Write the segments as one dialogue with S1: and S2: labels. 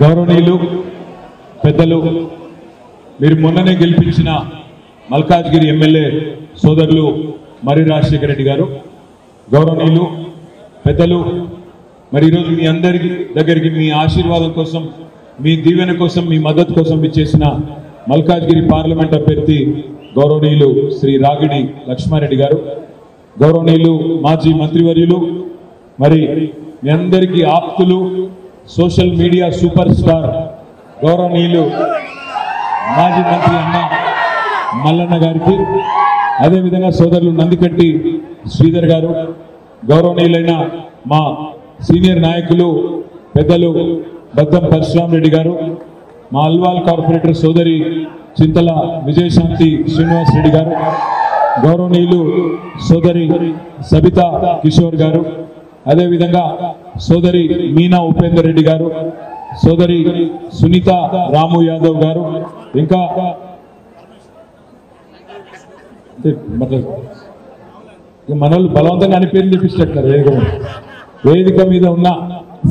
S1: గౌరవనీయులు పెద్దలు మీరు మొన్ననే గెలిపించిన మల్కాజ్గిరి ఎమ్మెల్యే సోదరులు మరి రాజశేఖర రెడ్డి గారు, గౌరవనీయులు పెద్దలు మరి ఈరోజు మీ అందరి దగ్గరికి మీ ఆశీర్వాదం కోసం, మీ దీవెన కోసం, మీ మద్దతు కోసం ఇచ్చేసిన మల్కాజ్గిరి పార్లమెంట్ అభ్యర్థి గౌరవనీయులు శ్రీ రాగిడి లక్ష్మారెడ్డి గారు, గౌరవనీయులు మాజీ మంత్రివర్యులు, మరి మీ అందరికీ ఆప్తులు, సోషల్ మీడియా సూపర్ స్టార్ గౌరవనీయులు మాజీ మంత్రి అన్న మల్లన్న గారికి, అదేవిధంగా సోదరులు నందికట్టి శ్రీధర్ గారు, గౌరవనీయులైన మా సీనియర్ నాయకులు పెద్దలు బద్దం పరశురామ్ రెడ్డి గారు, మా అల్వాల్ కార్పొరేటర్ సోదరి చింతల విజయశాంతి శ్రీనివాస్ రెడ్డి గారు, గౌరవనీయులు సోదరి సబితా కిషోర్ గారు, అదేవిధంగా సోదరి మీనా ఉపేందర్ రెడ్డి గారు, సోదరి సునీత రాము యాదవ్ గారు, ఇంకా మనోళ్ళు బలవంతంగా అని పేర్లు చూపించట్లేదు. వేదిక మీద ఉన్న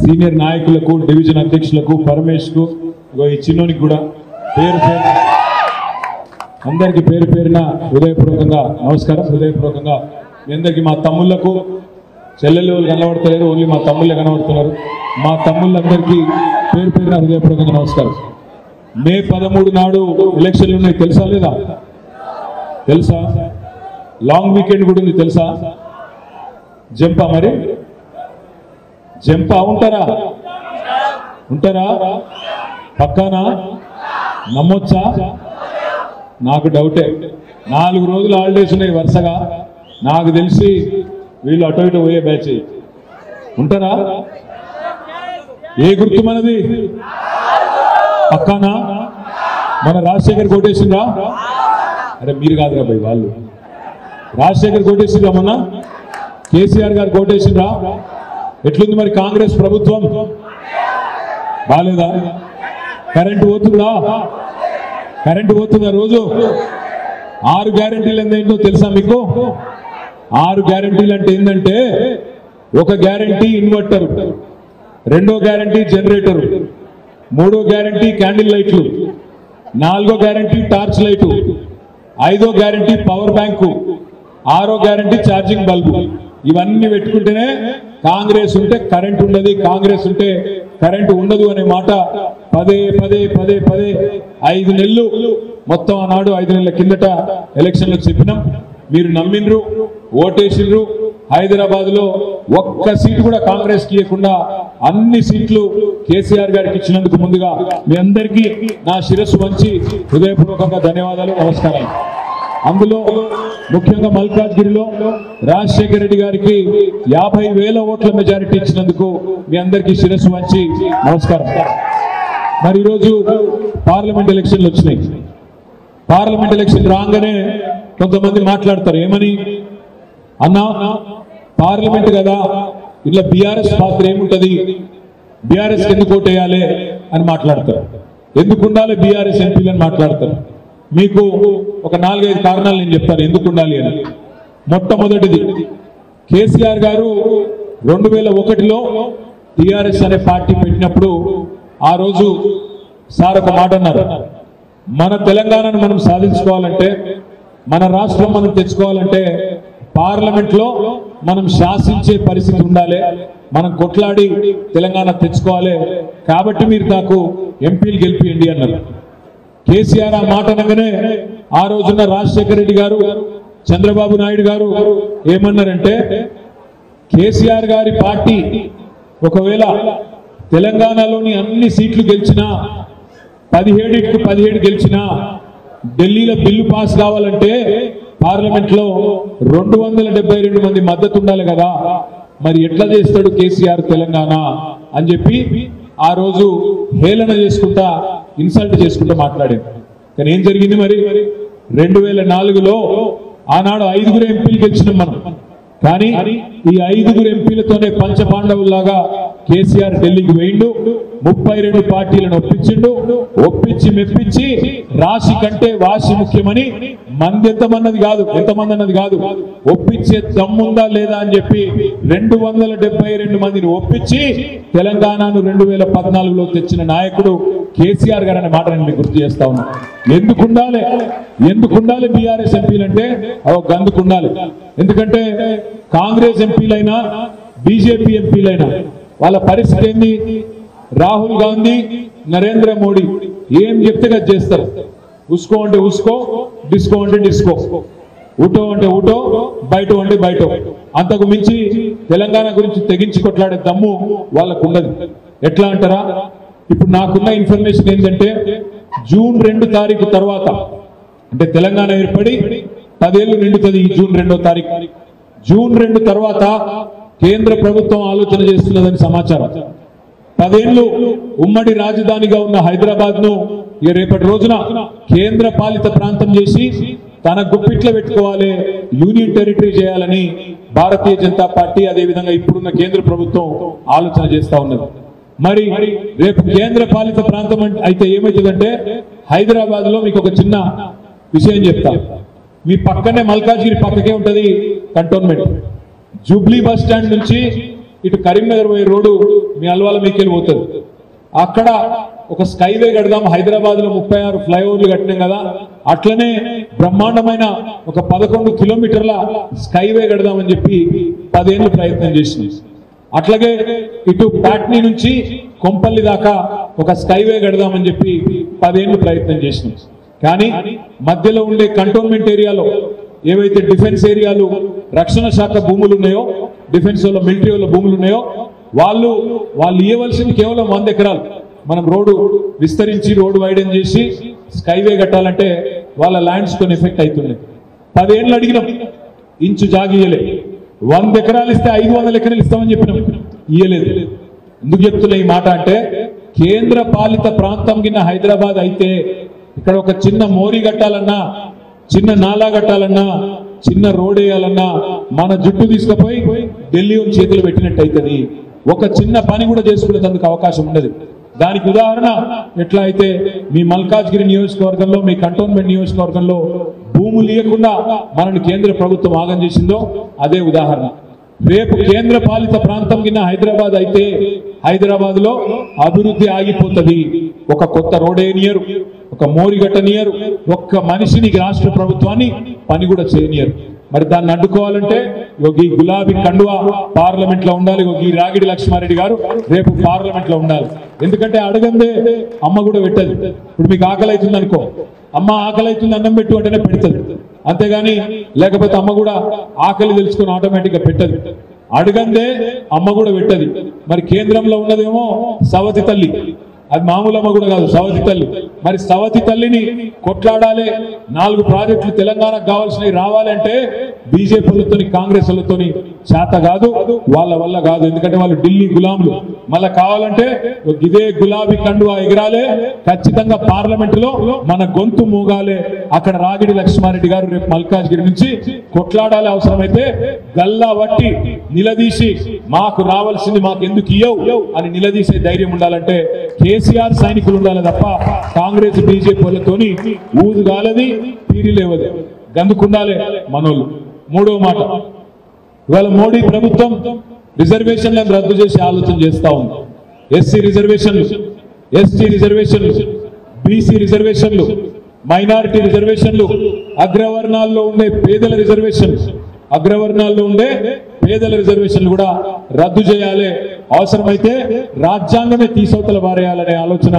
S1: సీనియర్ నాయకులకు, డివిజన్ అధ్యక్షులకు, పరమేష్ కు, ఈ చిన్నోనికి కూడా పేరు పేరు అందరికి పేరు పేరున హృదయపూర్వకంగా నమస్కారం. హృదయపూర్వకంగా మీ అందరికీ, మా తమ్ముళ్లకు చెల్లెలు కనబడతలేరు, ఓన్లీ మా తమ్ముళ్ళే కనబడుతున్నారు. మా తమ్ముళ్ళందరికీ పేరు పేరున హృదయపూర్వకంగా నమస్కారం. మే 13 నాడు ఎలక్షన్లు ఉన్నాయి, తెలుసా లేదా? తెలుసా? లాంగ్ వీకెండ్ కూడా ఉంది, తెలుసా? జంపా? మరి జంపా ఉంటారా? ఉంటారా? పక్కానా? నమ్మొచ్చా? నాకు డౌటే. 4 రోజులు హాలిడేస్ ఉన్నాయి వరుసగా. నాకు తెలిసి వీళ్ళు అటు ఇటు పోయే బ్యాచ్. ఉంటారా? ఏ గుర్తు మనది? పక్కానా? మన రాజశేఖర్ కోటేసిందా? అరే మీరు కాదురా భయ్, వాళ్ళు రాజశేఖర్ కోటేసిందా? మొన్న కేసీఆర్ గారు కోటేసిందా? ఎట్లుంది మరి కాంగ్రెస్ ప్రభుత్వం? బాలేదా? కరెంటు పోతుందా? కరెంటు పోతుందా? రోజు 6 గ్యారెంటీలు ఏంటో తెలుసా మీకు? 6 గ్యారెంటీలు అంటే ఏంటంటే, ఒక గ్యారెంటీ ఇన్వర్టర్, 2వ గ్యారెంటీ జనరేటర్, 3వ గ్యారెంటీ క్యాండిల్ లైట్లు, 4వ గ్యారెంటీ టార్చ్ లైటు, 5వ గ్యారెంటీ పవర్ బ్యాంకు, 6వ గ్యారెంటీ ఛార్జింగ్ బల్బు. ఇవన్నీ పెట్టుకుంటేనే కాంగ్రెస్ ఉంటే కరెంట్ ఉండదు, కాంగ్రెస్ ఉంటే కరెంటు ఉండదు అనే మాట పదే 5 నెలలు మొత్తం ఆనాడు 5 నెలల కిందట ఎలక్షన్లో చెప్పినాం. మీరు నమ్మిండ్రు, ఓటేసిండ్రు. హైదరాబాద్ లో ఒక్క సీటు కూడా కాంగ్రెస్ కి ఇవ్వకుండా అన్ని సీట్లు కేసీఆర్ గారికి ఇచ్చినందుకు ముందుగా మీ అందరికీ నా శిరస్సు వంచి హృదయపూర్వకంగా ధన్యవాదాలు, నమస్కారాలు. అందులో ముఖ్యంగా మల్కాజ్గిరిలో రాజశేఖర రెడ్డి గారికి 50,000 ఓట్ల మెజారిటీ ఇచ్చినందుకు మీ అందరికీ శిరస్సు వంచి నమస్కారం. మరి ఈరోజు పార్లమెంట్ ఎలక్షన్లు వచ్చినాయి. పార్లమెంట్ ఎలక్షన్ రాగానే కొంతమంది మాట్లాడతారు, ఏమని? అన్నా పార్లమెంట్ కదా, ఇట్లా బీఆర్ఎస్ పాత్ర ఏముంటది, బీఆర్ఎస్ ఎందుకు ఓటేయాలి అని మాట్లాడతారు. ఎందుకు ఉండాలి బీఆర్ఎస్ ఎంపీలు అని మాట్లాడతారు. మీకు ఒక 4-5 కారణాలు నేను చెప్తాను ఎందుకు ఉండాలి అని. మొట్టమొదటిది, కేసీఆర్ గారు 2001లో టీఆర్ఎస్ అనే పార్టీ పెట్టినప్పుడు ఆ రోజు సార్ ఒక మాట అన్నారు, మన తెలంగాణను మనం సాధించుకోవాలంటే, మన రాష్ట్రం మనం తెచ్చుకోవాలంటే పార్లమెంట్ లో మనం శాసించే పరిస్థితి ఉండాలి, మనం కొట్లాడి తెలంగాణ తెచ్చుకోవాలి, కాబట్టి మీరు నాకు ఎంపీలు గెలిపియండి అన్నారు. కేసీఆర్ ఆ మాట అనగానే ఆ రోజున్న రాజశేఖర రెడ్డి గారు, చంద్రబాబు నాయుడు గారు ఏమన్నారంటే, కేసీఆర్ గారి పార్టీ ఒకవేళ తెలంగాణలోని అన్ని సీట్లు గెలిచినా, 17కి 17 గెలిచినా, ఢిల్లీలో బిల్లు పాస్ కావాలంటే పార్లమెంట్ లో 272 మంది మద్దతు ఉండాలి కదా, మరి ఎట్లా చేస్తాడు కేసీఆర్ తెలంగాణ అని చెప్పి ఆ రోజు హేళన చేసుకుంటా, ఇన్సల్ట్ చేసుకుంటూ మాట్లాడారు. కానీ ఏం జరిగింది మరి? 2004లో ఆనాడు 5 ఎంపీలు గెలిచినాం మనం. కానీ ఈ 5 ఎంపీలతోనే పంచపాండవుల్లాగా కేసీఆర్ ఢిల్లీకి వేయిండు, 32 పార్టీలను ఒప్పించి మెప్పించి రాశి కంటే వాసి ముఖ్యమని మంది ఎంతమంది అన్నది కాదు ఒప్పించే దమ్ముందా లేదా అని చెప్పి 272 మందిని ఒప్పించి తెలంగాణను 2014లో తెచ్చిన నాయకుడు కేసీఆర్ గారు అనే మాట నేను మీకు గుర్తు చేస్తా ఉన్నా. ఎందుకుండాలి బీఆర్ఎస్ ఎంపీలంటే గందుకుండాలి. ఎందుకంటే కాంగ్రెస్ ఎంపీలైనా బీజేపీ ఎంపీలైనా వాళ్ళ పరిస్థితి ఏంది? రాహుల్ గాంధీ, నరేంద్ర మోడీ ఏం చెప్తే అది చేస్తారు. ఉస్కో అంటే ఉస్కో, డిస్కో అంటే డిస్కో, ఊటో అంటే ఊటో, బయటో అంటే బయటో. అంతకు మించి తెలంగాణ గురించి తెగించి కొట్లాడే దమ్ము వాళ్ళకు ఉండదు. ఎట్లా అంటారా? ఇప్పుడు నాకున్న ఇన్ఫర్మేషన్ ఏంటంటే జూన్ 2 తారీఖు తర్వాత, అంటే తెలంగాణ ఏర్పడి 10 ఏళ్ళు నిండుతుంది ఈ జూన్ 2వ తారీఖు. జూన్ 2 తర్వాత కేంద్ర ప్రభుత్వం ఆలోచన చేస్తున్నదని సమాచారం. 10 ఏళ్ళు ఉమ్మడి రాజధానిగా ఉన్న హైదరాబాద్ ను రేపటి రోజున కేంద్ర పాలిత ప్రాంతం చేసి తన గుప్పిట్లో పెట్టుకోవాలి, యూనియన్ టెరిటరీ చేయాలని భారతీయ జనతా పార్టీ అదేవిధంగా ఇప్పుడున్న కేంద్ర ప్రభుత్వం ఆలోచన చేస్తా ఉన్నది. మరి రేపు కేంద్ర పాలిత ప్రాంతం అయితే ఏమవుతుందంటే హైదరాబాద్ లో మీకు ఒక చిన్న విషయం చెప్తా. మీ పక్కనే మల్కాజ్గిరి పక్కకే ఉంటది కంటోన్మెంట్. జూబ్లీ బస్ స్టాండ్ నుంచి ఇటు కరీంనగర్ పోయే రోడ్డు మీ అల్వాల మీకెళ్ళి పోతుంది. అక్కడ ఒక స్కైవే కడదాం, హైదరాబాద్ లో 36 ఫ్లైఓవర్లు కట్టినాం కదా, అట్లనే బ్రహ్మాండమైన ఒక 11 కిలోమీటర్ల స్కైవే కడదామని చెప్పి 10 ఏళ్ళు ప్రయత్నం చేసింది. అట్లాగే ఇటు పాట్నీ నుంచి కొంపల్లి దాకా ఒక స్కైవే కడదామని చెప్పి 10 ఏళ్ళు ప్రయత్నం చేసినాం. కానీ మధ్యలో ఉండే కంటోన్మెంట్ ఏరియాలో ఏవైతే డిఫెన్స్ ఏరియాలు, రక్షణ శాఖ భూములు ఉన్నాయో, డిఫెన్స్ వాళ్ళ మిలిటరీ వాళ్ళ భూములు ఉన్నాయో వాళ్ళు ఇవ్వవలసింది కేవలం 100 ఎకరాలు. మనం రోడ్డు విస్తరించి రోడ్డు వైడెన్ చేసి స్కైవే కట్టాలంటే వాళ్ళ ల్యాండ్స్ తో ఎఫెక్ట్ అవుతున్నాయి. 10 ఏళ్ళు అడిగినాం, ఇంచు జాగియలే. 100 ఎకరాలు ఇస్తే 500 ఎకరాలు ఇస్తామని చెప్పినాం, ఇయ్యలేదు. ఎందుకు చెప్తున్నా ఈ మాట అంటే కేంద్ర పాలిత ప్రాంతం కింద హైదరాబాద్ అయితే ఇక్కడ ఒక చిన్న మోరీ కట్టాలన్నా, చిన్న నాలా కట్టాలన్నా, చిన్న రోడ్ వేయాలన్నా మన జుట్టు తీసుకుపోయి ఢిల్లీ చేతులు పెట్టినట్టయితుంది. ఒక చిన్న పని కూడా చేసుకునేందుకు అవకాశం ఉండదు. దానికి ఉదాహరణ ఎట్లా అయితే మీ మల్కాజ్గిరి నియోజకవర్గంలో, మీ కంటోన్మెంట్ నియోజకవర్గంలో భూములు ఇవ్వకుండా మనల్ని కేంద్ర ప్రభుత్వం ఆగం చేసిందో అదే ఉదాహరణ. రేపు కేంద్ర పాలిత ప్రాంతం కింద హైదరాబాద్ అయితే హైదరాబాద్ లో అభివృద్ధి ఆగిపోతుంది. ఒక కొత్త రోడేనియరు, ఒక మోరిగట్టనియరు, ఒక్క మనిషిని రాష్ట్ర ప్రభుత్వాన్ని పని కూడా చేయనియరు. మరి దాన్ని అడ్డుకోవాలంటే ఈ గులాబీ కండువా పార్లమెంట్ లో ఉండాలి. ఈ రాగిడి లక్ష్మారెడ్డి గారు రేపు పార్లమెంట్ లో ఉండాలి. ఎందుకంటే అడగందే అమ్మ కూడా పెట్టదు. ఇప్పుడు మీకు ఆకలి అవుతుంది అనుకో, అమ్మ ఆకలి అవుతుంది అన్నం పెట్టు అంటేనే పెడుతుంది, అంతేగాని లేకపోతే అమ్మ కూడా ఆకలి తెలుసుకుని ఆటోమేటిక్ గా పెట్టదు. అడగందే అమ్మ కూడా పెట్టది. మరి కేంద్రంలో ఉన్నదేమో సవతి తల్లి, అది మామూలు అమ్మ కూడా కాదు, సవతి తల్లి. మరి సవతి తల్లిని కొట్లాడాలి, 4 ప్రాజెక్టులు తెలంగాణకు కావాల్సినవి రావాలంటే బీజేపీ వాళ్ళతోని కాంగ్రెస్ వాళ్ళతోని చేత కాదు, వాళ్ళ వల్ల కాదు. ఎందుకంటే వాళ్ళు ఢిల్లీ గులాంలు. మళ్ళా కావాలంటే ఇదే గులాబీ కండువా ఎగరాలే, ఖచ్చితంగా పార్లమెంట్ లో మన గొంతు మూగాలే. అక్కడ రాగిడి లక్ష్మారెడ్డి గారు రేపు మల్కాజ్గిరి నుంచి కొట్లాడాలి. అవసరమైతే గల్లా వట్టి నిలదీసి మాకు రావాల్సింది మాకు ఎందుకు ఇయ్యవు అని నిలదీసే ధైర్యం ఉండాలంటే కేసీఆర్ సైనికులు ఉండాలి తప్ప కాంగ్రెస్ బీజేపీ వాళ్ళతోని ఊదు గాలది, పీరి లేవది, గందుకుండాలి మనోళ్ళు. 3వ మాట, ఇవాళ మోడీ ప్రభుత్వం రిజర్వేషన్లను రద్దు చేసి ఆలోచన చేస్తా ఉంది. ఎస్సీ రిజర్వేషన్లు, ఎస్టీ రిజర్వేషన్లు, బీసీ రిజర్వేషన్లు, మైనారిటీ రిజర్వేషన్లు, అగ్రవర్ణాల్లో ఉండే పేదల రిజర్వేషన్లు, అగ్రవర్ణాల్లో ఉండే పేదల రిజర్వేషన్లు కూడా రద్దు చేయాలి. అవసరమైతే రాజ్యాంగమే తీసవతల వారేయాలనే ఆలోచన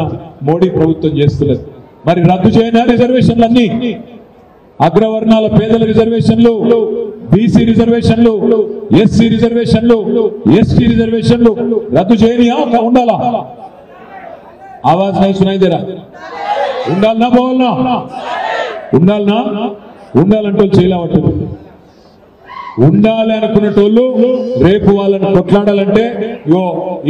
S1: మోడీ ప్రభుత్వం చేస్తున్నది. మరి రద్దు చేయని రిజర్వేషన్లన్నీ, అగ్రవర్ణాల పేదల రిజర్వేషన్లు, బీసీ రిజర్వేషన్లు, ఎస్సీ రిజర్వేషన్లు, ఎస్టీ రిజర్వేషన్లు రద్దు చేయనియా ఉండాలా? ఆవాజ్ నై సునాయి దేరా? ఉండాలనా పోవాలనా? ఉండాలనా? ఉండాలంటే చేయలేవట్లేదు. ఉండాలి అనుకున్నటోళ్ళు రేపు వాళ్ళని కొట్లాడాలంటే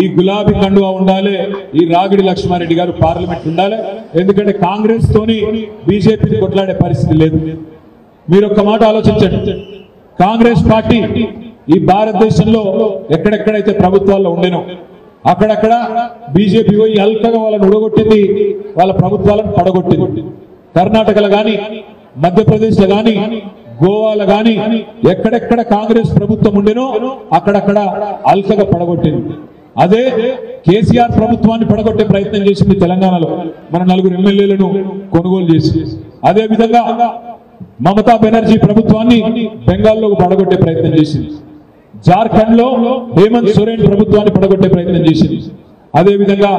S1: ఈ గులాబీ కండువా ఉండాలి, ఈ రాగిడి లక్ష్మారెడ్డి గారు పార్లమెంట్ ఉండాలి. ఎందుకంటే కాంగ్రెస్ తోని బీజేపీని కొట్లాడే పరిస్థితి లేదు. మీరు ఒక్క మాట ఆలోచించండి. కాంగ్రెస్ పార్టీ ఈ భారతదేశంలో ఎక్కడెక్కడైతే ప్రభుత్వాల్లో ఉండేనో అక్కడక్కడ బీజేపీ పోయి అల్కగా వాళ్ళని ఉడగొట్టింది, వాళ్ళ ప్రభుత్వాలను పడగొట్టింది. కర్ణాటకలో గాని, మధ్యప్రదేశ్లో గాని, గోవాలో గాని ఎక్కడెక్కడ కాంగ్రెస్ ప్రభుత్వం ఉండేనో అక్కడక్కడ అల్కగా పడగొట్టింది. అదే కేసీఆర్ ప్రభుత్వాన్ని పడగొట్టే ప్రయత్నం చేసింది తెలంగాణలో, మన 4 ఎమ్మెల్యేలను కొనుగోలు చేసి. అదే విధంగా మమతా బెనర్జీ ప్రభుత్వాన్ని బెంగాల్లో పడగొట్టే ప్రయత్నం చేసింది. జార్ఖండ్ లో హేమంత్ సోరెన్ ప్రభుత్వాన్ని పడగొట్టే ప్రయత్నం చేసింది. అదే విధంగా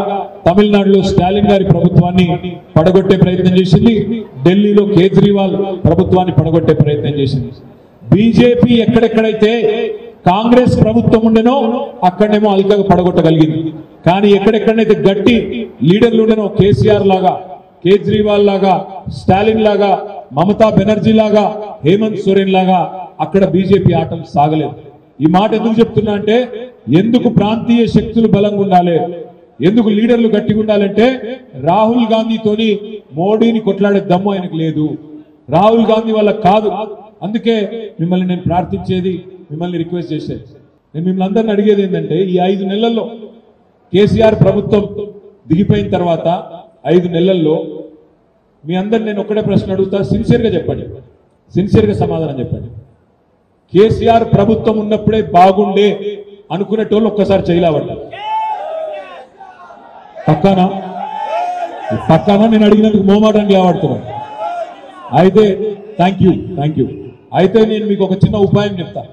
S1: తమిళనాడులో స్టాలిన్ గారి ప్రభుత్వాన్ని పడగొట్టే ప్రయత్నం చేసింది. ఢిల్లీలో కేజ్రీవాల్ ప్రభుత్వాన్ని పడగొట్టే ప్రయత్నం చేసింది. బీజేపీ ఎక్కడెక్కడైతే కాంగ్రెస్ ప్రభుత్వం ఉండేనో అక్కడనేమో అల్కగా పడగొట్టగలిగింది. కానీ ఎక్కడెక్కడైతే గట్టి లీడర్లు ఉండేనో, కేసీఆర్ లాగా, కేజ్రీవాల్ లాగా, స్టాలిన్ లాగా, మమతా బెనర్జీ లాగా, హేమంత్ సోరెన్ లాగా అక్కడ బీజేపీ ఆటం సాగలేదు. ఈ మాట ఎందుకు చెప్తున్నా అంటే, ఎందుకు ప్రాంతీయ శక్తులు బలంగా ఉండాలి, ఎందుకు లీడర్లు గట్టిగా ఉండాలంటే, రాహుల్ గాంధీతోని మోడీని కొట్లాడే దమ్ము ఆయనకు లేదు. రాహుల్ గాంధీ వల్ల కాదు. అందుకే మిమ్మల్ని నేను ప్రార్థించేది, మిమ్మల్ని రిక్వెస్ట్ చేసేది, నేను మిమ్మల్ని అందరిని అడిగేది ఏంటంటే, ఈ 5 నెలల్లో కేసీఆర్ ప్రభుత్వం దిగిపోయిన తర్వాత 5 నెలల్లో మీ అందరిని నేను ఒక్కడే ప్రశ్న అడుగుతా, సిన్సియర్గా చెప్పండి, సిన్సియర్గా సమాధానం చెప్పండి. కేసీఆర్ ప్రభుత్వం ఉన్నప్పుడే బాగుండే అనుకునేటోళ్ళు ఒక్కసారి చేయలేవట. పక్కానా? పక్కానా? నేను అడిగినందుకు మోమాటానికి లేవాడుతున్నాను. అయితే థ్యాంక్ యూ. అయితే నేను మీకు ఒక చిన్న ఉపాయం చెప్తా.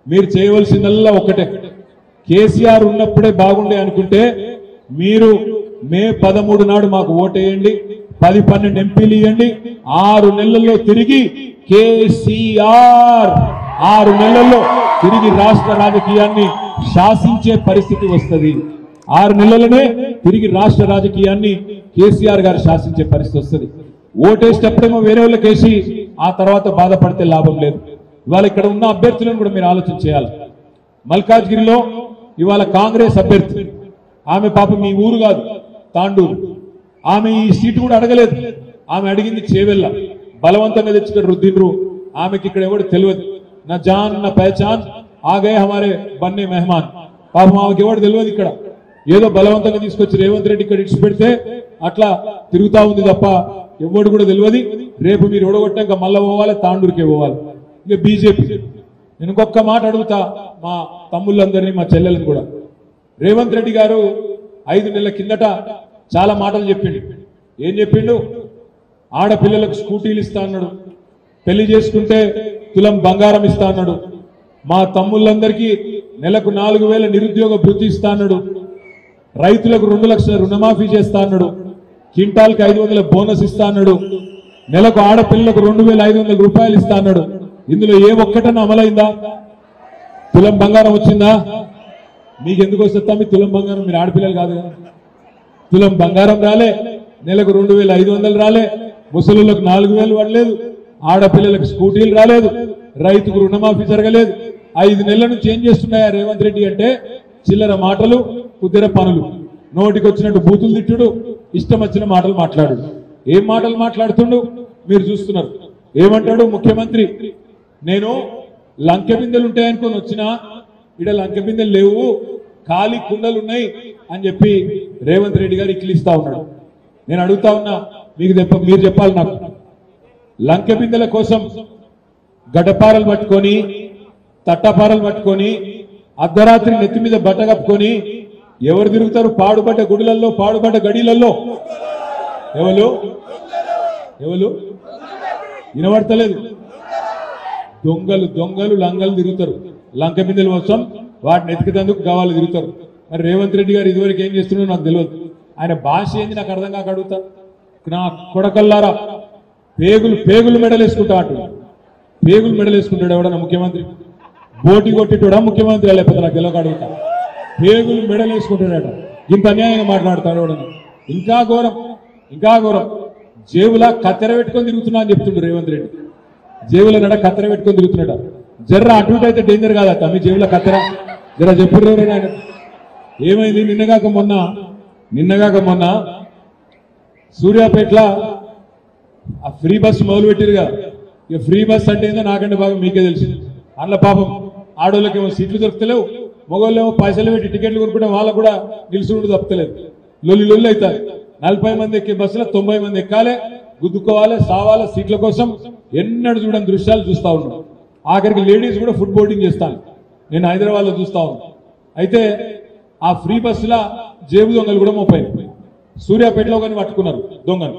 S1: మీరు చేయవలసిందల్లా ఒక్కటే, కేసీఆర్ ఉన్నప్పుడే బాగుండే అనుకుంటే మీరు మే 13 నాడు మాకు ఓటేయండి, 10-12 ఎంపీలు ఇవ్వండి. 6 నెలల్లో తిరిగి కేసీఆర్ 6 నెలల్లో తిరిగి రాష్ట్ర రాజకీయాన్ని శాసించే పరిస్థితి వస్తుంది. 6 నెలలనే తిరిగి రాష్ట్ర రాజకీయాన్ని కేసీఆర్ గారు శాసించే పరిస్థితి వస్తుంది. ఓటేసేటప్పుడేమో వేరే వాళ్ళకి వేసి ఆ తర్వాత బాధపడితే లాభం లేదు. ఇవాళ ఇక్కడ ఉన్న అభ్యర్థులను కూడా మీరు ఆలోచన చేయాలి. మల్కాజ్గిరిలో ఇవాళ కాంగ్రెస్ అభ్యర్థి, ఆమె పాపం మీ ఊరు కాదు, తాండూరు. ఆమె ఈ సీటు కూడా అడగలేదు. ఆమె అడిగింది చేవెళ్ళ. బలవంతంగా తెచ్చుకొని రుద్దిండ్రు. ఆమెకి ఇక్కడ ఎవరు తెలియదు. నా జాన్ నా పహచాన్ ఆగే హమారే బన్నే మెహమాన్. పాపం ఆమెకి ఎవరు తెలియదు. ఇక్కడ ఏదో బలవంతంగా తీసుకొచ్చి రేవంత్ రెడ్డి ఇక్కడ ఇడిచి పెడితే అట్లా తిరుగుతా ఉంది తప్ప ఎవడు కూడా తెలియదు. రేపు మీరు ఓడగొట్టాక మళ్ళా పోవాలి, తాండూరుకే పోవాలి. ఇక బీజేపీ, నేను ఇంకొక మాట అడుగుతా మా తమ్ముళ్ళందరినీ, మా చెల్లెలను కూడా. రేవంత్ రెడ్డి గారు 5 నెలల కిందట చాలా మాటలు చెప్పిండు. ఏం చెప్పిండు? ఆడపిల్లలకు స్కూటీలు ఇస్తా అన్నాడు, పెళ్లి చేసుకుంటే తులం బంగారం ఇస్తా అన్నాడు, మా తమ్ముళ్ళందరికీ నెలకు 4,000 నిరుద్యోగ భృతి ఇస్తా అన్నాడు, రైతులకు 2 లక్షల రుణమాఫీ చేస్తా అన్నాడు, క్వింటాల్కి 500 బోనస్ ఇస్తా అన్నాడు, నెలకు ఆడపిల్లలకు 2,500 రూపాయలు ఇస్తా అన్నాడు. ఇందులో ఏ ఒక్కటన్నా అమలైందా? తులం బంగారం వచ్చిందా? మీకు ఎందుకు వస్తుందా మీ తులం బంగారం? మీరు ఆడపిల్లలు కాదు కదా. తులం బంగారం రాలే, నెలకు 2,500 రాలే, ముసలులకు 4,000 పడలేదు, ఆడపిల్లలకు స్కూటీలు రాలేదు, రైతుకు రుణమాఫీ జరగలేదు. 5 నెలల నుంచి ఏం చేస్తున్నాయా రేవంత్ రెడ్డి అంటే, చిల్లర మాటలు, కుదిర పనులు, నోటికి వచ్చినట్టు బూతులు తిట్టుడు, ఇష్టం వచ్చిన మాటలు మాట్లాడు. ఏం మాటలు మాట్లాడుతుండు మీరు చూస్తున్నారు. ఏమంటాడు ముఖ్యమంత్రి? నేను లంకె బిందెలు ఉంటాయనుకొని వచ్చినా, ఇక్కడ లంకె బిందెలు లేవు, ఖాళీ కుండలు ఉన్నాయి అని చెప్పి రేవంత్ రెడ్డి గారు ఇక్కిలిస్తా ఉన్నాడు. నేను అడుగుతా ఉన్నా, మీరు చెప్పాలి నాకు. లంకె బిందెల కోసం గడపారలు పట్టుకొని, తట్టపారలు పట్టుకొని, అర్ధరాత్రి నెత్తి మీద బట్ట కప్పుకొని ఎవరు తిరుగుతారు? పాడుబడ్డ గుడులలో, పాడుబడ్డ గడిలలో. ఎవరు వినబడతలేదు? దొంగలు లంగలు తిరుగుతారు. లంక బిందెల కోసం వాటిని ఎతికేందుకు గవాళ్ళు తిరుగుతారు. మరి రేవంత్ రెడ్డి గారు ఇదివరకు ఏం చేస్తున్నారో నాకు తెలియదు. ఆయన భాష ఏంది నాకు అర్థం కాక అడుగుతా. నా కొడకల్లారా, పేగులు మెడలేసుకుంటా అంటు. పేగులు మెడలేసుకుంటాడు ఎవడన్నా ముఖ్యమంత్రి? బోటి కొట్టిటోడా ముఖ్యమంత్రి? లేకపోతే నాకు తెలియక అడుగుతా. పేగులు మెడలేసుకుంటాడట. ఇంత అన్యాయంగా మాట్లాడతాడు ఎవడన్నా. ఇంకా ఘోరం. జేబులా కత్తెర పెట్టుకొని తిరుగుతున్నా అని చెప్తుండ్రు రేవంత్ రెడ్డి. జేబుల నడ కత్తెర పెట్టుకొని తిరుగుతున్నాడ. జర్ర అటు ఇటు అయితే డేంజర్ కాదట. మీ జేబుల కత్తెర జర చెప్పుడు. ఆయన ఏమైంది? నిన్నగాక మొన్న సూర్యాపేటలో ఆ ఫ్రీ బస్సు మొదలు పెట్టిరుగా. ఇక ఫ్రీ బస్ అంటే ఏందో నాకంటే బాగా మీకే తెలిసింది. అందులో పాపం ఆడోళ్ళకేమో సీట్లు దొరుకుతలేవు, మొగోళ్ళు పైసలు పెట్టి టికెట్లు కొనుక్కుంటే వాళ్ళకు కూడా నిలుచుండు తప్పలేదు. లొల్లి లొల్లి అవుతాయి. 40 మంది ఎక్కే బస్సులో 90 మంది ఎక్కాలి, గుద్దుకోవాలి, సావాలి సీట్ల కోసం. ఎన్నడూ చూడని దృశ్యాలు చూస్తా ఉన్నాం. ఆఖరికి లేడీస్ కూడా ఫుడ్ బోర్డింగ్ చేస్తాను. నేను హైదరాబాద్లో చూస్తా ఉన్నాను. అయితే ఆ ఫ్రీ బస్సులో జేబు దొంగలు కూడా మోపోయింది. సూర్యాపేటలో కానీ పట్టుకున్నారు దొంగను.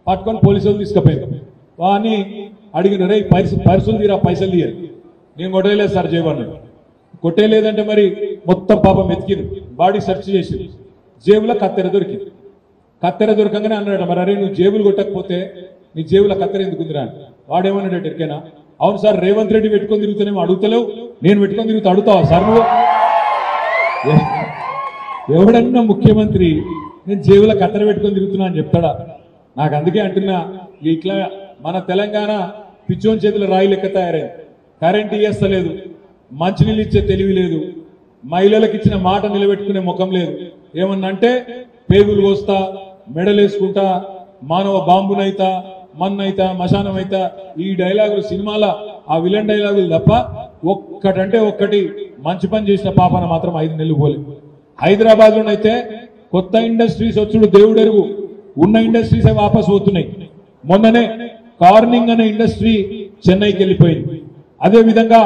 S1: పట్టుకొని పోలీసులు తీసుకుపోయారు. వాని అడిగిన రే పైసలు తీరా, పైసలు తీయాలి. నేను కొట్టేయలేదు సార్ జేబు అన్నాడు. కొట్టేయలేదంటే మరి మొత్తం పాపం ఎతికిరు, బాడీ సెర్చ్ చేసి జేబులో కత్తెర దొరికింది. కత్తెర దొరకంగానే అన్నాడు, మరి అరే నువ్వు జేబులు కొట్టకపోతే నీ జేబులో కత్తెర ఎందుకుందిరా అని. వాడేమన్నాడు ఎరికేనా, అవును సార్ రేవంత్ రెడ్డి పెట్టుకొని తిరుగుతానేమో అడుగుతలేవు, నేను పెట్టుకొని తిరుగుతా అడుగుతావా సార్ నువ్వు? ఎవడన్నా ముఖ్యమంత్రి నేను జేబులో కత్తెర పెట్టుకొని తిరుగుతున్నా అని చెప్తాడా? నాకు అందుకే అంటున్నా, ఇట్లా మన తెలంగాణ పిచ్చోని చేతుల రాయి లెక్క తయారైంది. కరెంట్ ఇయ్యలేదు, మంచినీళ్ళు ఇచ్చే తెలివి లేదు, మహిళలకు ఇచ్చిన మాట నిలబెట్టుకునే ముఖం లేదు. ఏమన్నా అంటే పేగులు కోస్తా, మెడలేసుకుంటా, మానవ బాంబునైతా, మన్నైతా, మశానమైతా, ఈ డైలాగులు సినిమాల ఆ విలన్ డైలాగులు తప్ప ఒక్కటంటే ఒక్కటి మంచి పని చేసిన పాపన మాత్రం 5 నెలలు పోలేదు. హైదరాబాద్ లోనైతే కొత్త ఇండస్ట్రీస్ వచ్చుడు దేవుడెరుగు, ఉన్న ఇండస్ట్రీస్ వాపసు పోతున్నాయి. మొన్ననే కార్నింగ్ అనే ఇండస్ట్రీ చెన్నైకి వెళ్ళిపోయింది. అదే విధంగా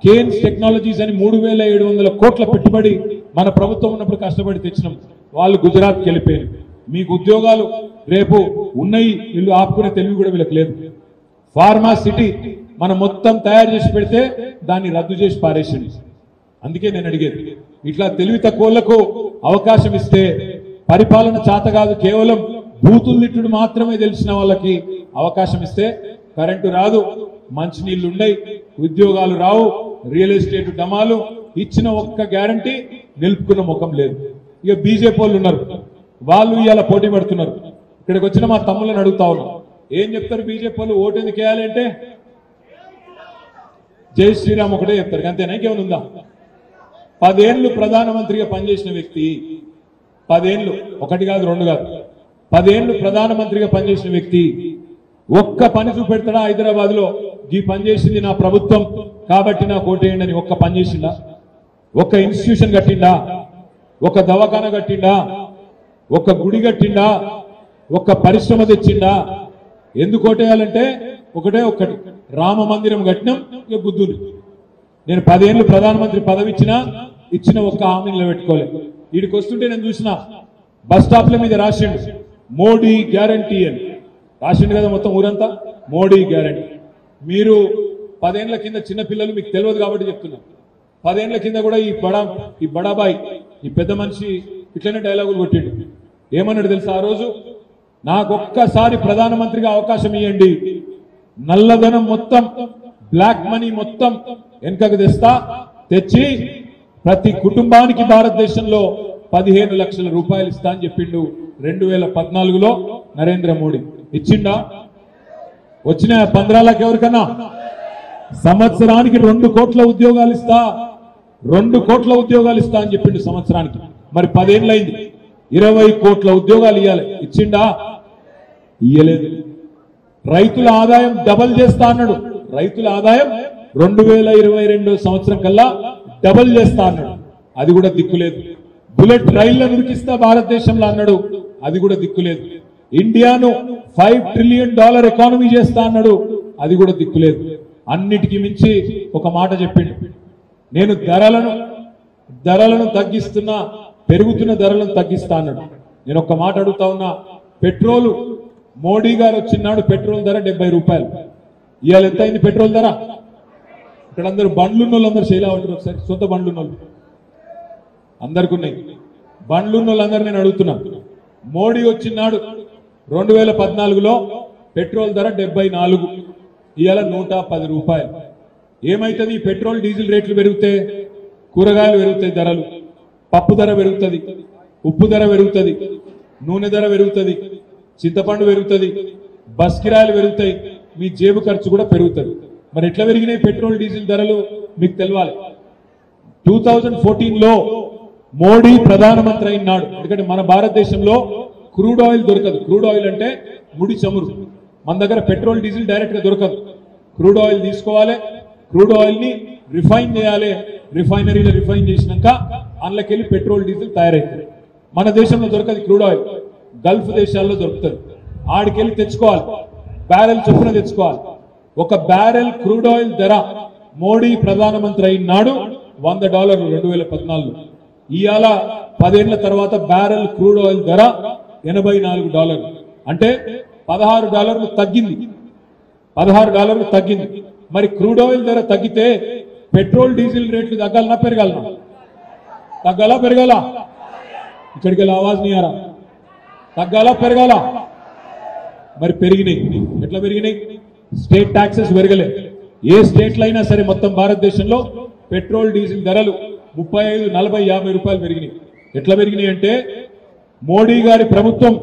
S1: కేన్స్ టెక్నాలజీస్ అని 3700 కోట్ల పెట్టుబడి మన ప్రభుత్వం ఉన్నప్పుడు కష్టపడి తెచ్చినాం, వాళ్ళు గుజరాత్కి వెళ్ళిపోయారు. మీకు ఉద్యోగాలు రేపు ఉన్నాయి, వీళ్ళు ఆపుకునే తెలివి కూడా వీళ్ళకి లేదు. ఫార్మా సిటీ మనం మొత్తం తయారు చేసి పెడితే దాన్ని రద్దు చేసి పారేసింది. అందుకే నేను అడిగేది, ఇట్లా తెలివి తక్కువలకు అవకాశం ఇస్తే పరిపాలన చేత కాదు, కేవలం బూతులు తిట్టుడు మాత్రమే తెలిసిన వాళ్ళకి అవకాశం ఇస్తే కరెంటు రాదు, మంచినీళ్లు ఉండయి, ఉద్యోగాలు రావు, రియల్ ఎస్టేట్ డమాలు, ఇచ్చిన ఒక్క గ్యారంటీ నిలుపుకున్న ముఖం లేదు. ఇక బీజేపీ వాళ్ళు ఉన్నారు, వాళ్ళు ఇవాళ పోటీ పడుతున్నారు. ఇక్కడికి వచ్చిన మా తమ్ముళ్ళని అడుగుతా ఉన్నాం, ఏం చెప్తారు బీజేపీ వాళ్ళు? ఓటు ఎందుకు వేయాలి అంటే జై శ్రీరామ్ ఒకటే చెప్తారు, అంతేనా? ఇంకేమైనా ఉందా? 10 ఏళ్ళు ప్రధానమంత్రిగా పనిచేసిన వ్యక్తి, 10 ఏళ్ళు, 1 కాదు 2 కాదు, 10 ఏళ్ళు ప్రధానమంత్రిగా పనిచేసిన వ్యక్తి ఒక్క పని చూపెడతాడా హైదరాబాద్ లో? ఈ పని చేసింది నా ప్రభుత్వం కాబట్టి నాకు ఓటేయండి అని ఒక్క పని చేసిండా? ఒక్క ఇన్స్టిట్యూషన్ కట్టిండా? ఒక దవాఖాన కట్టిండా? ఒక గుడి కట్టిండా? ఒక పరిశ్రమ తెచ్చిండా? ఎందుకు ఓటేయాలంటే ఒకటే ఒక్కటి, రామ మందిరం కట్టినాం, ఇక బుద్ధుడు. నేను 10 ఏళ్ళు ప్రధానమంత్రి పదవి ఇచ్చిన ఒక్క హామీ నిలబెట్టుకోలేదు. వీడికి వస్తుంటే నేను చూసిన బస్ స్టాప్ల మీద రాసిండు మోడీ గ్యారంటీ అని రాసిండు కదా, మొత్తం ఊరంతా మోడీ గ్యారంటీ. మీరు 10 ఏళ్ల కింద చిన్నపిల్లలు మీకు తెలియదు కాబట్టి చెప్తున్నా, 10 ఏళ్ల కింద కూడా ఈ బడాబాయ్, ఈ పెద్ద మనిషి ఇట్లనే డైలాగులు కొట్టిండు. ఏమన్నాడు తెలుసా? ఆ రోజు నాకొక్కసారి ప్రధానమంత్రిగా అవకాశం ఇవ్వండి, నల్లధనం మొత్తం, బ్లాక్ మనీ మొత్తం వెనుకకు తెచ్చి ప్రతి కుటుంబానికి భారతదేశంలో 15 లక్షల రూపాయలు ఇస్తా అని చెప్పిండు 2014లో నరేంద్ర మోడీ. ఇచ్చిండా? వచ్చిన 15 లక్ష ఎవరికన్నా? సంవత్సరానికి 2 కోట్ల ఉద్యోగాలు ఇస్తా, 2 కోట్ల ఉద్యోగాలు ఇస్తా అని చెప్పిండు సంవత్సరానికి. మరి 10 ఏళ్ళు అయింది, 20 కోట్ల ఉద్యోగాలు ఇవ్వాలి, ఇచ్చిండా? ఇయ్యలేదు. రైతుల ఆదాయం డబల్ చేస్తా అన్నాడు, రైతుల ఆదాయం 2022 సంవత్సరం కల్లా డబల్ చేస్తా అన్నాడు, అది కూడా దిక్కులేదు. బుల్లెట్ రైళ్లను ఉరికిస్తా భారతదేశంలో అన్నాడు, అది కూడా దిక్కులేదు. ఇండియాను $5 ట్రిలియన్ ఎకానమీ చేస్తా అన్నాడు, అది కూడా దిక్కులేదు. అన్నిటికీ మించి ఒక మాట చెప్పిండు, నేను ధరలను తగ్గిస్తున్నా, పెరుగుతున్న ధరలను తగ్గిస్తా అన్నాడు. నేను ఒక మాట అడుగుతా ఉన్నా, పెట్రోలు మోడీ గారు వచ్చినాడు పెట్రోల్ ధర 70 రూపాయలు, ఇవాళ ఎంత అయింది పెట్రోల్ ధర? ఇక్కడ అందరూ బండ్లున్న వాళ్ళందరూ శైలా ఉంటారు, ఒకసారి సొంత బండ్లున్న వాళ్ళు అందరికి ఉన్నాయి. బండ్లున్న వాళ్ళందరూ నేను అడుగుతున్నా, మోడీ వచ్చినాడు 2014లో పెట్రోల్ ధర 74, ఇవాళ 110 రూపాయలు. ఏమైతుంది? పెట్రోల్ డీజిల్ రేట్లు పెరిగితే కూరగాయలు పెరుగుతాయి ధరలు, పప్పు ధర పెరుగుతుంది, ఉప్పు ధర పెరుగుతుంది, నూనె ధర పెరుగుతుంది, చింతపండు పెరుగుతుంది, బస్ కిరాయిలు పెరుగుతాయి, మీ జేబు ఖర్చు కూడా పెరుగుతుంది. మరి ఎట్లా పెరిగినాయి పెట్రోల్ డీజిల్ ధరలు మీకు తెలవాలి. 2014లో మోడీ ప్రధానమంత్రి అయినాడు, ఎందుకంటే మన భారతదేశంలో క్రూడ్ ఆయిల్ దొరకదు. క్రూడ్ ఆయిల్ అంటే ముడి చమురు, మన దగ్గర పెట్రోల్ డీజిల్ డైరెక్ట్ గా దొరకదు. క్రూడ్ ఆయిల్ తీసుకోవాలి, క్రూడ్ ఆయిల్ ని రిఫైన్ చేయాలి, రిఫైనరీలో రిఫైన్ చేసినాక అందులోకెళ్ళి పెట్రోల్ డీజిల్ తయారైతుంది. మన దేశంలో దొరకదు క్రూడ్ ఆయిల్, గల్ఫ్ దేశాల్లో దొరుకుతుంది. ఆడికెళ్ళి తెచ్చుకోవాలి, బ్యారెల్ చొప్పున తెచ్చుకోవాలి. ఒక బ్యారెల్ క్రూడ్ ఆయిల్ ధర మోడీ ప్రధానమంత్రి అయినాడు $100 2014. ఇవాళ 10 ఏళ్ల తర్వాత బ్యారెల్ క్రూడ్ ఆయిల్ ధర $84, అంటే $16 తగ్గింది. $16 తగ్గింది. మరి క్రూడ్ ఆయిల్ ధర తగ్గితే పెట్రోల్ డీజిల్ రేట్లు తగ్గాలనా పెరగాలనా? తగ్గాలా పెరగాలా? ఇక్కడికి వెళ్ళి ఆవాజ్ నీ ఆరా. తగ్గాలా పెరగాలా? మరి పెరిగినాయి. ఎట్లా పెరిగినాయి? State taxes పెరగలే. ఏ స్టేట్లో అయినా సరే మొత్తం భారతదేశంలో పెట్రోల్ డీజిల్ ధరలు 35, 40, 50 రూపాయలు పెరిగినాయి. ఎట్లా పెరిగినాయి అంటే మోడీ గారి ప్రభుత్వం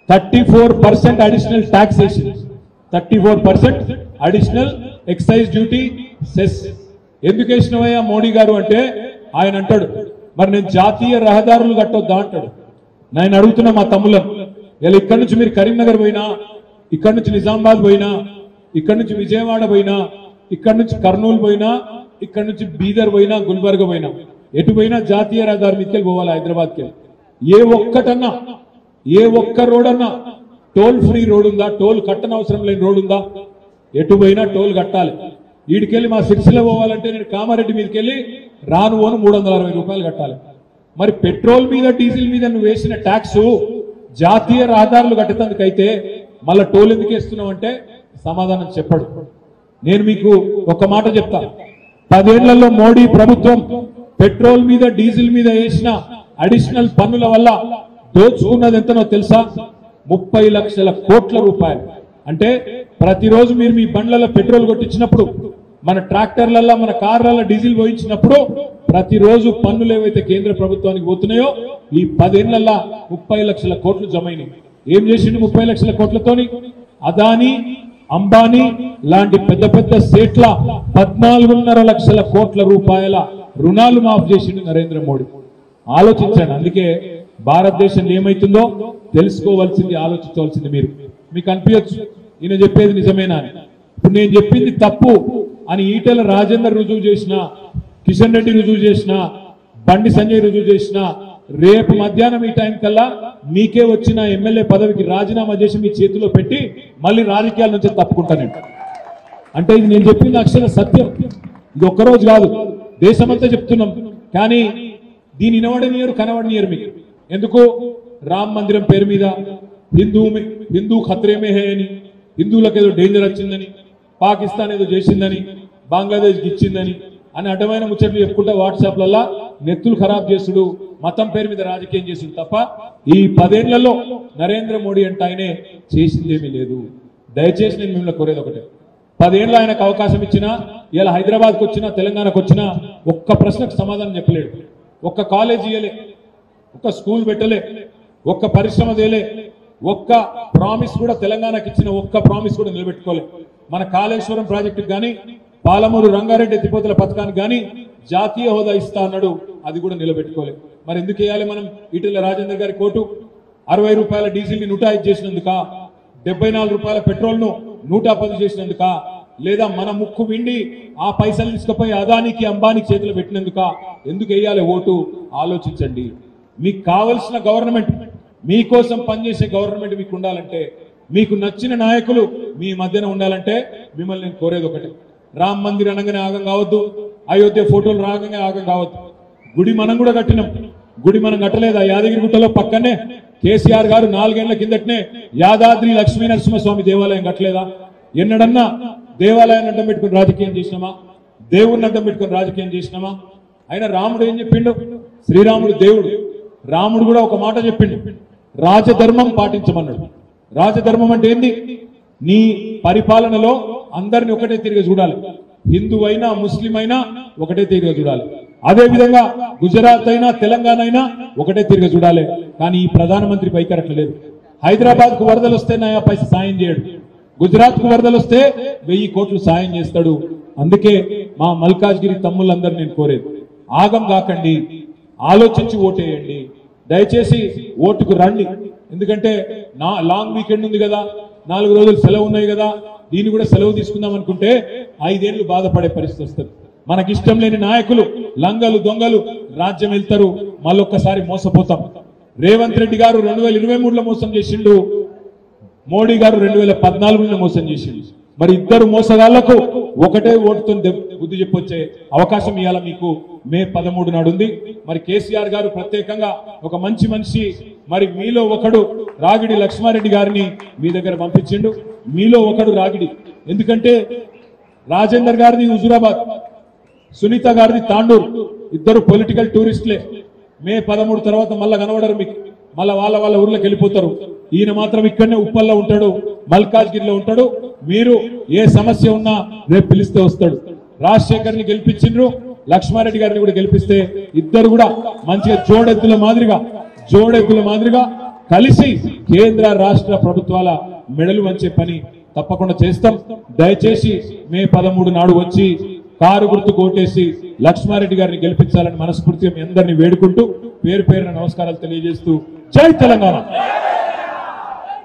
S1: 34% అడిషనల్ ట్యాక్స్ వేసింది. 34% అడిషనల్ ఎక్సైజ్ డ్యూటీ సెస్. ఎందుకు వేసినవయ్యా మోడీ గారు అంటే ఆయన అంటాడు, మరి నేను జాతీయ రహదారులు కట్టొద్దా అంటాడు. నేను అడుగుతున్నా మా తమ్ములను, ఇలా ఇక్కడి నుంచి మీరు కరీంనగర్ పోయినా, ఇక్కడి నుంచి నిజామాబాద్ పోయినా, ఇక్కడి నుంచి విజయవాడ పోయినా, ఇక్కడి నుంచి కర్నూలు పోయినా, ఇక్కడి నుంచి బీదర్ పోయినా, గుల్బర్గ పోయినా, ఎటు పోయినా జాతీయ రహదారి మీదకి పోవాలి హైదరాబాద్కి. ఏ ఒక్కటన్నా, ఏ ఒక్క రోడ్ అన్నా టోల్ ఫ్రీ రోడ్ ఉందా? టోల్ కట్టనవసరం లేని రోడ్ ఉందా? ఎటు పోయినా టోల్ కట్టాలి. వీడికెళ్ళి మా సిరిసిల్ల పోవాలంటే నేను కామారెడ్డి మీదకి వెళ్ళి రాను పోను 360 రూపాయలు కట్టాలి. మరి పెట్రోల్ మీద డీజిల్ మీద నువ్వు వేసిన ట్యాక్స్ జాతీయ రహదారులు కట్టేందుకైతే మళ్ళీ టోల్ ఎందుకు వేస్తున్నావు అంటే సమాధానం చెప్పడు. నేను మీకు ఒక మాట చెప్తా, 10 ఏళ్లలో మోడీ ప్రభుత్వం పెట్రోల్ మీద డీజిల్ మీద వేసిన అడిషనల్ పన్నుల వల్ల దోచుకున్నది ఎంతనో తెలుసా? 30 లక్షల కోట్ల రూపాయలు. అంటే ప్రతిరోజు మీరు మీ బండ్లలో పెట్రోల్ కొట్టించినప్పుడు, మన ట్రాక్టర్లలో, మన కార్లలో డీజిల్ పోయించినప్పుడు ప్రతిరోజు పన్నులు ఏవైతే కేంద్ర ప్రభుత్వానికి పోతున్నాయో ఈ 10 ఏళ్లలో 30 లక్షల కోట్లు జమైనాయి. ఏం చేసిండు 30 లక్షల కోట్లతోని? అదానీ, అంబానీ లాంటి పెద్ద పెద్ద సేట్ల 14.5 లక్షల కోట్ల రూపాయల రుణాలు మాఫ్ చేసిండు నరేంద్ర మోడీ. ఆలోచించండి. అందుకే భారతదేశంలో ఏమైతుందో తెలుసుకోవాల్సింది, ఆలోచించవలసింది మీరు. మీకు అనిపించచ్చు ఈయన చెప్పేది నిజమేనా అని. ఇప్పుడు నేను చెప్పింది తప్పు అని ఈటెల రాజేందర్ రుజువు చేసిన, కిషన్ రెడ్డి రుజువు చేసిన, బండి సంజయ్ రుజువు చేసిన, రేపు మధ్యాహ్నం ఈ టైం కల్లా మీకే వచ్చిన ఎమ్మెల్యే పదవికి రాజీనామా చేసి మీ చేతిలో పెట్టి మళ్ళీ రాజకీయాల నుంచి తప్పుకుంటాను. అంటే ఇది నేను చెప్పింది అక్షర సత్యం. ఇది ఒక్కరోజు కాదు, దేశమంతా చెప్తున్నాం. కానీ దీని వినవడనియరు, కనవడనియరు మీకు. ఎందుకు? రామ్ మందిరం పేరు మీద హిందూ ఖత్రేమే హే అని, హిందువులకు ఏదో డేంజర్ వచ్చిందని, పాకిస్తాన్ ఏదో చేసిందని, బంగ్లాదేశ్కి ఇచ్చిందని అని అడ్డమైన ముచ్చట్లు చెప్పుకుంటే వాట్సాప్లలో నెత్తులు ఖరాబ్ చేసుడు, మతం పేరు మీద రాజకీయం చేసుడు తప్ప ఈ 10 ఏళ్లలో నరేంద్ర మోడీ అంటే ఆయనే చేసిందేమీ లేదు. దయచేసి నేను మిమ్మల్ని కోరేది ఒకటే, 10 ఏళ్ళు ఆయనకు అవకాశం ఇచ్చినా, ఇలా హైదరాబాద్కి వచ్చినా, తెలంగాణకు వచ్చినా ఒక్క ప్రశ్నకు సమాధానం చెప్పలేడు. ఒక్క కాలేజ్ ఇయ్యలే, ఒక్క స్కూల్ పెట్టలే, ఒక్క పరిశ్రమ తేలే, ఒక్క ప్రామిస్ కూడా తెలంగాణకి ఇచ్చిన ఒక్క ప్రామిస్ కూడా నిలబెట్టుకోలే. మన కాళేశ్వరం ప్రాజెక్టుకు కానీ, పాలమూరు రంగారెడ్డి ఎత్తిపోతల పథకానికి కానీ జాతీయ హోదా ఇస్తా అన్నాడు, అది కూడా నిలబెట్టుకోలే. మరి ఎందుకు వేయాలి మనం ఈటెల రాజేందర్ గారి కోటు? 60 రూపాయల డీజిల్ని 105 చేసినందుక, 74 రూపాయల పెట్రోల్ను 110 చేసినందుక, లేదా మన ముక్కు విండి ఆ పైసలు తీసుకుపోయి అదానికి, అంబానీకి చేతులు పెట్టినందుక? ఎందుకు వేయాలి ఓటు? ఆలోచించండి. మీకు కావలసిన గవర్నమెంట్, మీకోసం పనిచేసే గవర్నమెంట్ మీకు ఉండాలంటే, మీకు నచ్చిన నాయకులు మీ మధ్యన ఉండాలంటే మిమ్మల్ని నేను కోరేది ఒకటే, రామ్ మందిర్ అనగానే ఆగం కావద్దు, అయోధ్య ఫోటోలు రాగానే ఆగం కావద్దు. గుడి మనం కూడా కట్టినాం. గుడి మనం కట్టలేదు. ఆ యాదగిరిగుట్టలో పక్కనే కేసీఆర్ గారు 4 ఏళ్ల కిందటనే యాదాద్రి లక్ష్మీ నరసింహస్వామి దేవాలయం కట్టలేదా? ఎన్నడన్నా దేవాలయాన్ని అడ్డం పెట్టుకుని రాజకీయం చేసినామా? దేవుడిని అడ్డం పెట్టుకుని రాజకీయం చేసినామా? అయినా రాముడు ఏం చెప్పిండు? శ్రీరాముడు దేవుడు. రాముడు కూడా ఒక మాట చెప్పిండు, రాజధర్మం పాటించమన్నాడు. రాజధర్మం అంటే ఏంది? నీ పరిపాలనలో అందరిని ఒకటే తిరిగి చూడాలి. హిందువైనా, ముస్లిం అయినా ఒకటే తిరిగి చూడాలి. అదే విధంగా గుజరాత్ అయినా, తెలంగాణ అయినా ఒకటే తిరిగి చూడాలి. కానీ ఈ ప్రధానమంత్రి వైఖరి అట్లా లేదు. హైదరాబాద్ కు వరదలు వస్తే నయా పైసా సాయం చేయడు, గుజరాత్ కు వరదలు వస్తే 1000 కోట్లు సాయం చేస్తాడు. అందుకే మా మల్కాజ్గిరి తమ్ముళ్ళందరూ నేను కోరేది, ఆగం కాకండి, ఆలోచించి ఓటేయండి. దయచేసి ఓటుకు రండి. ఎందుకంటే లాంగ్ వీకెండ్ ఉంది కదా, 4 రోజులు సెలవు ఉన్నాయి కదా, దీన్ని కూడా సెలవు తీసుకుందాం అనుకుంటే 5 ఏళ్లు బాధపడే పరిస్థితి వస్తుంది. మనకిష్టం లేని నాయకులు లంగలు దొంగలు రాజ్యం వెళ్తారు, మళ్ళొక్కసారి మోసపోతాం. రేవంత్ రెడ్డి గారు 2023లో మోసం చేసిండు, మోడీ గారు 2014లో మోసం చేసిండు. మరి ఇద్దరు మోసగాళ్లకు ఒకటే ఓటుతో బుద్ధి చెప్పొచ్చే అవకాశం ఇవాళ మీకు మే 13 నాడు ఉంది. మరి కేసీఆర్ గారు ప్రత్యేకంగా ఒక మంచి మనిషి, మరి మీలో ఒకడు రాగిడి లక్ష్మారెడ్డి గారిని మీ దగ్గర పంపించిండు. మీలో ఒకడు రాగిడి, ఎందుకంటే రాజేందర్ గారిది హుజూరాబాద్, సునీత గారిది తాండూరు, ఇద్దరు పొలిటికల్ టూరిస్టులే. మే 13 తర్వాత మళ్ళా కనబడరు మీకు, మళ్ళా వాళ్ళ ఊర్లోకి వెళ్ళిపోతారు. ఈయన మాత్రం ఇక్కడనే ఉప్పల్లో ఉంటాడు, మల్కాజ్గిరిలో ఉంటాడు. మీరు ఏ సమస్య ఉన్నా రేపు పిలిస్తే వస్తాడు. రాజశేఖర్ని గెలిపించిండ్రు, లక్ష్మారెడ్డి గారిని కూడా గెలిపిస్తే ఇద్దరు కూడా మంచిగా జోడెద్దుల మాదిరిగా కలిసి కేంద్ర రాష్ట్ర ప్రభుత్వాల మెడలు వంచే పని తప్పకుండా చేస్తాం. దయచేసి మే 13 నాడు వచ్చి కారు గుర్తు కోటేసి లక్ష్మారెడ్డి గారిని గెలిపించాలని మనస్ఫూర్తిగా మీ అందరినీ వేడుకుంటూ పేరు పేరున నమస్కారాలు తెలియజేస్తూ జై తెలంగాణ.